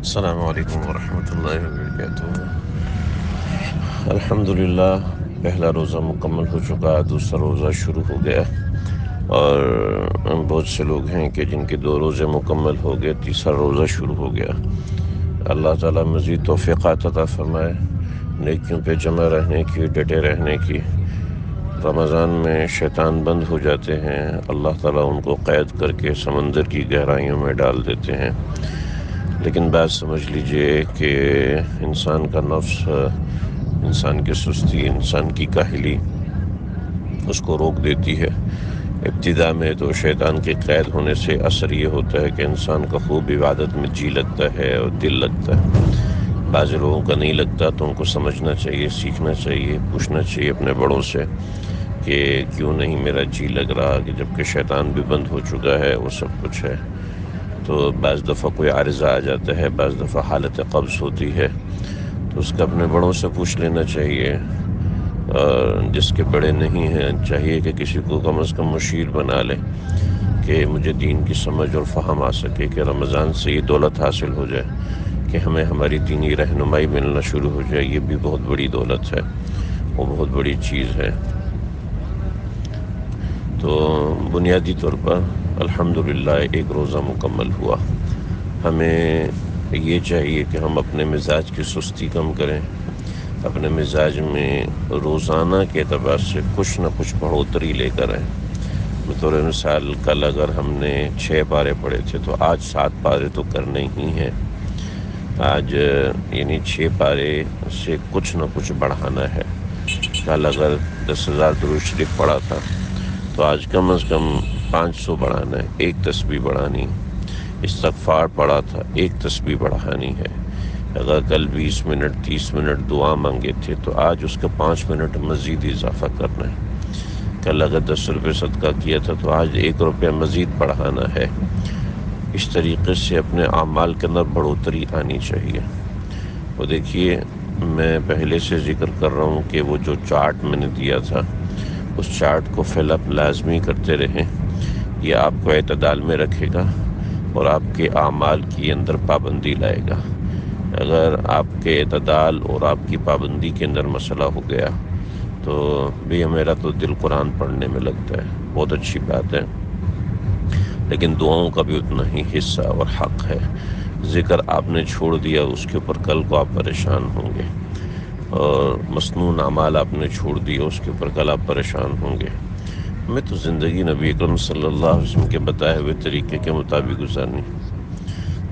السلام علیکم ورحمۃ اللہ وبرکاتہ۔ الحمدللہ پہلا روزہ مکمل ہو چکا، دوسرا روزہ شروع ہو گیا، اور بہت سے لوگ ہیں کہ جن کے 2 روزے مکمل ہو گئے، تیسرا روزہ شروع ہو گیا۔ اللہ تعالیٰ مزید توفیقات عطا فرمائے، نیکیوں پہ جمع رہنے کی، ڈٹے رہنے کی۔ رمضان میں شیطان بند ہو جاتے ہیں، اللہ تعالیٰ ان کو قید کر کے سمندر کی گہرائیوں میں ڈال دیتے ہیں، لیکن بات سمجھ لیجئے کہ انسان کا نفس، انسان کی سستی، انسان کی کاہلی اس کو روک دیتی ہے۔ ابتدا میں تو شیطان کے قید ہونے سے اثر یہ ہوتا ہے کہ انسان کا خوب عبادت میں جی لگتا ہے اور دل لگتا ہے۔ بعض لوگوں کا نہیں لگتا، تو ان کو سمجھنا چاہیے، سیکھنا چاہیے، پوچھنا چاہیے اپنے بڑوں سے کہ کیوں نہیں میرا جی لگ رہا، کہ جبکہ شیطان بھی بند ہو چکا ہے، وہ سب کچھ ہے۔ تو بعض دفعہ کوئی عارضہ آ جاتا ہے، بعض دفعہ حالت قبض ہوتی ہے، تو اس کا اپنے بڑوں سے پوچھ لینا چاہیے۔ اور جس کے بڑے نہیں ہیں، چاہیے کہ کسی کو کم از کم مشیر بنا لے کہ مجھے دین کی سمجھ اور فہم آ سکے، کہ رمضان سے یہ دولت حاصل ہو جائے کہ ہمیں ہماری دینی رہنمائی ملنا شروع ہو جائے۔ یہ بھی بہت بڑی دولت ہے، وہ بہت بڑی چیز ہے۔ تو بنیادی طور پر الحمدللہ ایک روزہ مکمل ہوا۔ ہمیں یہ چاہیے کہ ہم اپنے مزاج کی سستی کم کریں، اپنے مزاج میں روزانہ کے اعتبار سے کچھ نہ کچھ بڑھوتری لے کر آئیں۔ بطور مثال کل اگر ہم نے 6 پارے پڑھے تھے تو آج 7 پارے تو کرنے ہی ہیں۔ آج یعنی 6 پارے سے کچھ نہ کچھ بڑھانا ہے۔ کل اگر 10,000 درود شریف پڑھا تھا تو آج کم از کم 500 بڑھانا ہے، 1 تسبیح بڑھانی۔ استغفار پڑھا تھا، 1 تسبیح بڑھانی ہے۔ اگر کل 20 منٹ 30 منٹ دعا مانگے تھے تو آج اس کا 5 منٹ مزید اضافہ کرنا ہے۔ کل اگر 10 روپے صدقہ کیا تھا تو آج 1 روپیہ مزید بڑھانا ہے۔ اس طریقے سے اپنے اعمال کے اندر بڑھوتری آنی چاہیے۔ وہ دیکھیے، میں پہلے سے ذکر کر رہا ہوں کہ وہ جو چارٹ میں نے دیا تھا، اس چارٹ کو فل اپ لازمی کرتے رہیں۔ یہ آپ کو اعتدال میں رکھے گا اور آپ کے اعمال کی اندر پابندی لائے گا۔ اگر آپ کے اعتدال اور آپ کی پابندی کے اندر مسئلہ ہو گیا تو بھی میرا تو دل قرآن پڑھنے میں لگتا ہے، بہت اچھی بات ہے، لیکن دعاؤں کا بھی اتنا ہی حصہ اور حق ہے۔ ذکر آپ نے چھوڑ دیا، اس کے اوپر کل کو آپ پریشان ہوں گے، اور مسنون اعمال آپ نے چھوڑ دیا، اس کے اوپر کل آپ پریشان ہوں گے۔ ہمیں تو زندگی نبی اکرم صلی اللہ علیہ وسلم کے بتائے ہوئے طریقے کے مطابق گزارنی۔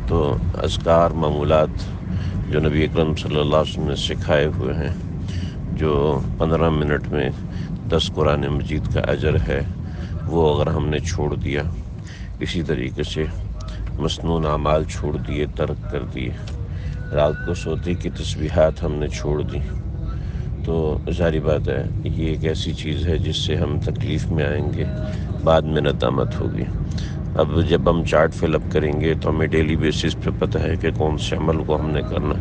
تو اذکار، معمولات جو نبی اکرم صلی اللہ علیہ وسلم نے سکھائے ہوئے ہیں، جو 15 منٹ میں 10 قرآن مجید کا اجر ہے، وہ اگر ہم نے چھوڑ دیا، اسی طریقے سے مسنون اعمال چھوڑ دیے، ترک کر دیے، رات کو سوتے کی تسبیحات ہم نے چھوڑ دی، تو ظاہری بات ہے یہ ایک ایسی چیز ہے جس سے ہم تکلیف میں آئیں گے، بعد میں ندامت ہوگی۔ اب جب ہم چارٹ فل اپ کریں گے تو ہمیں ڈیلی بیسس پہ پتہ ہے کہ کون سے عمل کو ہم نے کرنا۔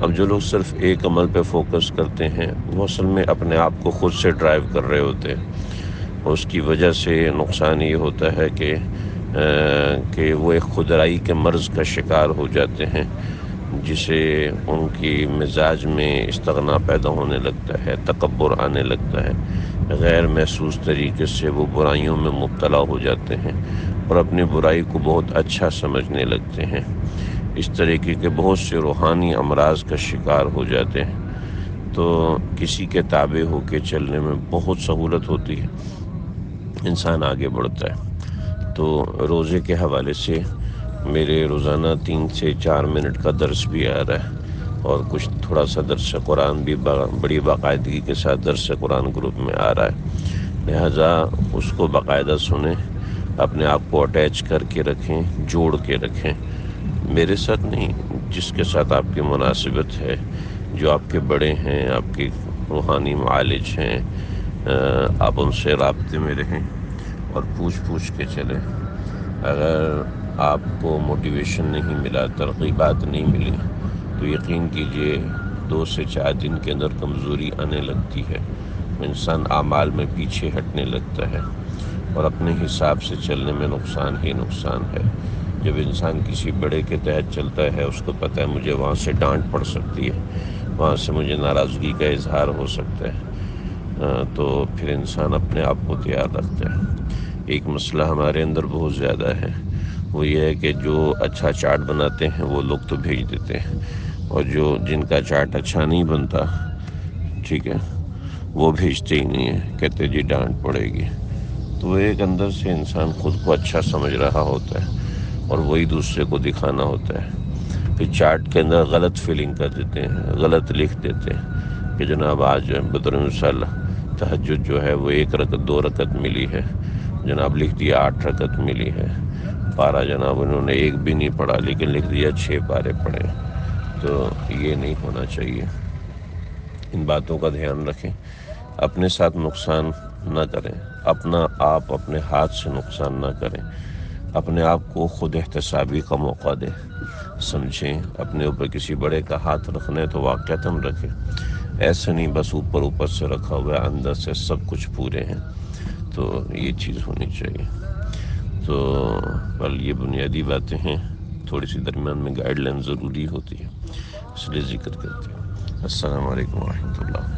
اب جو لوگ صرف ایک عمل پہ فوکس کرتے ہیں، وہ اصل میں اپنے آپ کو خود سے ڈرائیو کر رہے ہوتے ہیں، اور اس کی وجہ سے نقصان یہ ہوتا ہے کہ وہ ایک خودرائی کے مرض کا شکار ہو جاتے ہیں، جسے ان کی مزاج میں استغنا پیدا ہونے لگتا ہے، تکبر آنے لگتا ہے، غیر محسوس طریقے سے وہ برائیوں میں مبتلا ہو جاتے ہیں اور اپنی برائی کو بہت اچھا سمجھنے لگتے ہیں۔ اس طریقے کے بہت سے روحانی امراض کا شکار ہو جاتے ہیں۔ تو کسی کے تابع ہو کے چلنے میں بہت سہولت ہوتی ہے، انسان آگے بڑھتا ہے۔ تو روزے کے حوالے سے میرے روزانہ 3 سے 4 منٹ کا درس بھی آ رہا ہے، اور کچھ تھوڑا سا درس قرآن بھی بڑی باقاعدگی کے ساتھ درس قرآن گروپ میں آ رہا ہے، لہٰذا اس کو باقاعدہ سنیں، اپنے آپ کو اٹیچ کر کے رکھیں، جوڑ کے رکھیں۔ میرے ساتھ نہیں، جس کے ساتھ آپ کی مناسبت ہے، جو آپ کے بڑے ہیں، آپ کے روحانی معالج ہیں، آپ ان سے رابطے میں رہیں اور پوچھ کے چلیں۔ اگر آپ کو موٹیویشن نہیں ملا، ترغیبات نہیں ملی، تو یقین کیجئے 2 سے 4 دن کے اندر کمزوری آنے لگتی ہے، انسان اعمال میں پیچھے ہٹنے لگتا ہے، اور اپنے حساب سے چلنے میں نقصان ہی نقصان ہے۔ جب انسان کسی بڑے کے تحت چلتا ہے اس کو پتہ ہے مجھے وہاں سے ڈانٹ پڑ سکتی ہے، وہاں سے مجھے ناراضگی کا اظہار ہو سکتا ہے، تو پھر انسان اپنے آپ کو تیار رکھتا ہے۔ ایک مسئلہ ہمارے اندر بہت زیادہ ہے، وہ یہ ہے کہ جو اچھا چاٹ بناتے ہیں وہ لوگ تو بھیج دیتے ہیں، اور جن کا چاٹ اچھا نہیں بنتا، ٹھیک ہے، وہ بھیجتے ہی نہیں ہیں، کہتے جی ڈانٹ پڑے گی۔ تو ایک اندر سے انسان خود کو اچھا سمجھ رہا ہوتا ہے اور وہی دوسرے کو دکھانا ہوتا ہے، پھر چاٹ کے اندر غلط فیلنگ کر دیتے ہیں، غلط لکھ دیتے ہیں کہ جناب آج بدر مثال تہجد جو ہے وہ 1 رکعت 2 رکعت ملی ہے، جناب لکھ دیا 8 رکعت ملی ہے، پارہ جناب انہوں نے 1 بھی نہیں پڑھا لیکن لکھ دیا 6 پارے پڑھے۔ تو یہ نہیں ہونا چاہیے، ان باتوں کا دھیان رکھیں، اپنے ساتھ نقصان نہ کریں، اپنا آپ اپنے ہاتھ سے نقصان نہ کریں، اپنے آپ کو خود احتسابی کا موقع دیں، سمجھیں اپنے اوپر کسی بڑے کا ہاتھ رکھنا ہے تو واقعتاً رکھیں، ایسے نہیں بس اوپر سے رکھا ہوا ہے، اندر سے سب کچھ پورے ہیں، تو یہ چیز ہونی چاہیے۔ تو یہ بنیادی باتیں ہیں، تھوڑی سی درمیان میں گائیڈ لائن ضروری ہوتی ہے، اس لیے ذکر کرتے ہیں۔ السلام علیکم ورحمۃ اللہ۔